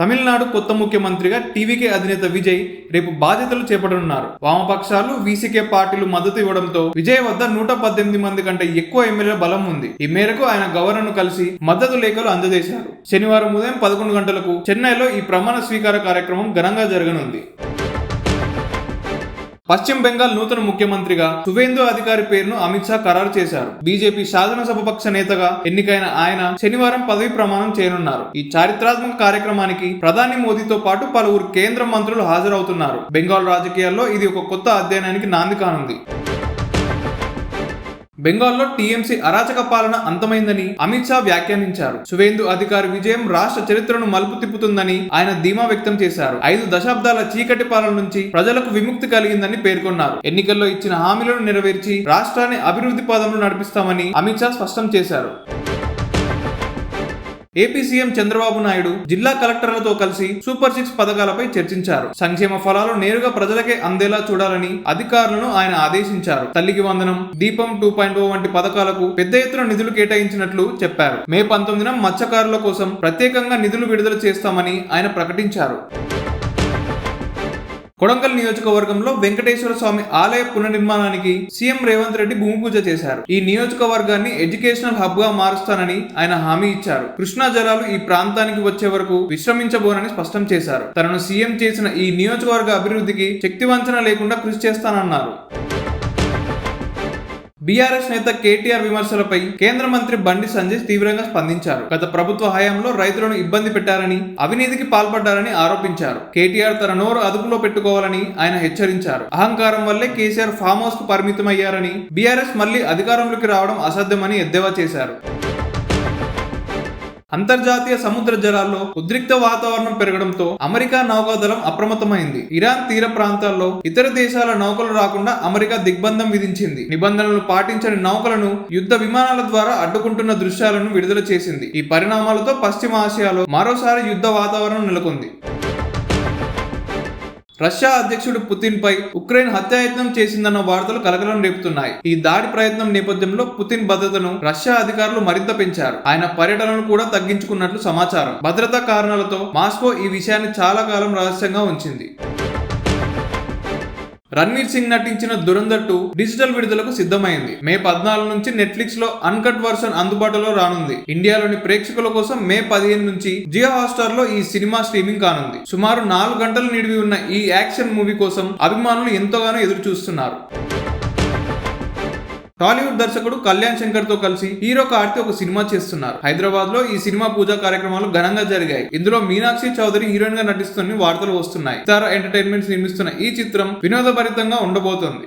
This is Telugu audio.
తమిళనాడు కొత్త ముఖ్యమంత్రిగా టీవీకే అధినేత విజయ్ రేపు బాధ్యతలు చేపట్టనున్నారు. వామపక్షాలు, వీసీకే పార్టీలు మద్దతు ఇవ్వడంతో విజయ్ వద్ద 118 మంది కంటే ఎక్కువ ఎమ్మెల్యేల బలం ఉంది. ఈ మేరకు ఆయన గవర్నర్ను కలిసి మద్దతు లేఖలు అందజేశారు. శనివారం ఉదయం 11 గంటలకు చెన్నైలో ఈ ప్రమాణ స్వీకార కార్యక్రమం ఘనంగా జరగనుంది. పశ్చిమ బెంగాల్ నూతన ముఖ్యమంత్రిగా సువేందు అధికారి పేరును అమిత్ షా ఖరారు చేశారు. బీజేపీ శాసనసభాపక్ష నేతగా ఎన్నికైన ఆయన శనివారం పదవి ప్రమాణం చేయనున్నారు. ఈ చారిత్రాత్మక కార్యక్రమానికి ప్రధాని మోదీతో పాటు పలువురు కేంద్ర మంత్రులు హాజరవుతున్నారు. బెంగాల్ రాజకీయాల్లో ఇది ఒక కొత్త అధ్యయనానికి నాంది కానుంది. బెంగాల్లో టీఎంసీ అరాచక పాలన అంతమైందని అమిత్ షా వ్యాఖ్యానించారు. సువేందు అధికారి విజయం రాష్ట్ర చరిత్రను మలుపు తిప్పుతుందని ఆయన ధీమా వ్యక్తం చేశారు. 5 దశాబ్దాల చీకటి పాలన నుంచి ప్రజలకు విముక్తి కలిగిందని పేర్కొన్నారు. ఎన్నికల్లో ఇచ్చిన హామీలను నెరవేర్చి రాష్ట్రాన్ని అభివృద్ధి పదంలో నడిపిస్తామని అమిత్ షా స్పష్టం చేశారు. ఏపీ సీఎం చంద్రబాబు నాయుడు జిల్లా కలెక్టర్లతో కలిసి సూపర్ 6 పథకాలపై చర్చించారు. సంక్షేమ ఫలాలు నేరుగా ప్రజలకే అందేలా చూడాలని అధికారులను ఆయన ఆదేశించారు. తల్లికి వందనం, దీపం 2.0 వంటి పథకాలకు పెద్ద ఎత్తున నిధులు కేటాయించినట్లు చెప్పారు. మే 19న మత్స్యకారుల కోసం ప్రత్యేకంగా నిధులు విడుదల చేస్తామని ఆయన ప్రకటించారు. కొడంగల్ నియోజకవర్గంలో వెంకటేశ్వర స్వామి ఆలయ పునర్నిర్మాణానికి సీఎం రేవంత్ రెడ్డి భూమి పూజ చేశారు. ఈ నియోజకవర్గాన్ని ఎడ్యుకేషనల్ హబ్ గా మారుస్తానని ఆయన హామీ ఇచ్చారు. కృష్ణా జలాలు ఈ ప్రాంతానికి వచ్చే వరకు విశ్రమించబోనని స్పష్టం చేశారు. తనను సీఎం చేసిన ఈ నియోజకవర్గ అభివృద్ధికి శక్తివంచన లేకుండా కృషి చేస్తానన్నారు. బీఆర్ఎస్ నేత కేటీఆర్ విమర్శలపై కేంద్ర మంత్రి బండి సంజయ్ తీవ్రంగా స్పందించారు. గత ప్రభుత్వ హయాంలో రైతులను ఇబ్బంది పెట్టారని, అవినీతికి పాల్పడ్డారని ఆరోపించారు. కేటీఆర్ తన నోరు అదుపులో పెట్టుకోవాలని ఆయన హెచ్చరించారు. అహంకారం వల్లే కేసీఆర్ ఫామ్ హౌస్ కు పరిమితమయ్యారని, బీఆర్ఎస్ మళ్లీ అధికారంలోకి రావడం అసాధ్యమని ఎద్దేవా చేశారు. అంతర్జాతీయ సముద్ర జలాల్లో ఉద్రిక్త వాతావరణం పెరగడంతో అమెరికా నౌకాదళం అప్రమత్తమైంది. ఇరాన్ తీర ప్రాంతాల్లో ఇతర దేశాల నౌకలు రాకుండా అమెరికా దిగ్బంధం విధించింది. నిబంధనలు పాటించని నౌకలను యుద్ధ విమానాల ద్వారా అడ్డుకుంటున్న దృశ్యాలను విడుదల చేసింది. ఈ పరిణామాలతో పశ్చిమ ఆసియాలో మరోసారి యుద్ధ వాతావరణం నెలకొంది. రష్యా అధ్యక్షుడు పుతిన్ పై ఉక్రెయిన్ హత్యాయత్నం చేసిందన్న వార్తలు కలకలం రేపుతున్నాయి. ఈ దాడి ప్రయత్నం నేపథ్యంలో పుతిన్ భద్రతను రష్యా అధికారులు మరింత పెంచారు. ఆయన పర్యటనను కూడా తగ్గించుకున్నట్లు సమాచారం. భద్రతా కారణాలతో మాస్కో ఈ విషయాన్ని చాలా కాలం రహస్యంగా ఉంచింది. రణ్వీర్ సింగ్ నటించిన దురంధర్ 2 డిజిటల్ విడుదలకు సిద్ధమైంది. మే 14 నుంచి నెట్ఫ్లిక్స్ లో అన్కట్ వర్షన్ అందుబాటులో రానుంది. ఇండియాలోని ప్రేక్షకుల కోసం మే 15 నుంచి జియో హాట్స్టార్ లో ఈ సినిమా స్ట్రీమింగ్ కానుంది. సుమారు 4 గంటలు నిడివి ఉన్న ఈ యాక్షన్ మూవీ కోసం అభిమానులు ఎంతగానో ఎదురు చూస్తున్నారు. టాలీవుడ్ దర్శకుడు కళ్యాణ్ శంకర్ తో కలిసి హీరో కార్తి ఒక సినిమా చేస్తున్నారు. హైదరాబాద్ లో ఈ సినిమా పూజా కార్యక్రమాలు ఘనంగా జరిగాయి. ఇందులో మీనాక్షి చౌదరి హీరోయిన్ గా నటిస్తున్న వార్తలు వస్తున్నాయి. తారా ఎంటర్టైన్మెంట్స్ నిర్మిస్తున్న ఈ చిత్రం వినోదభరితంగా ఉండబోతోంది.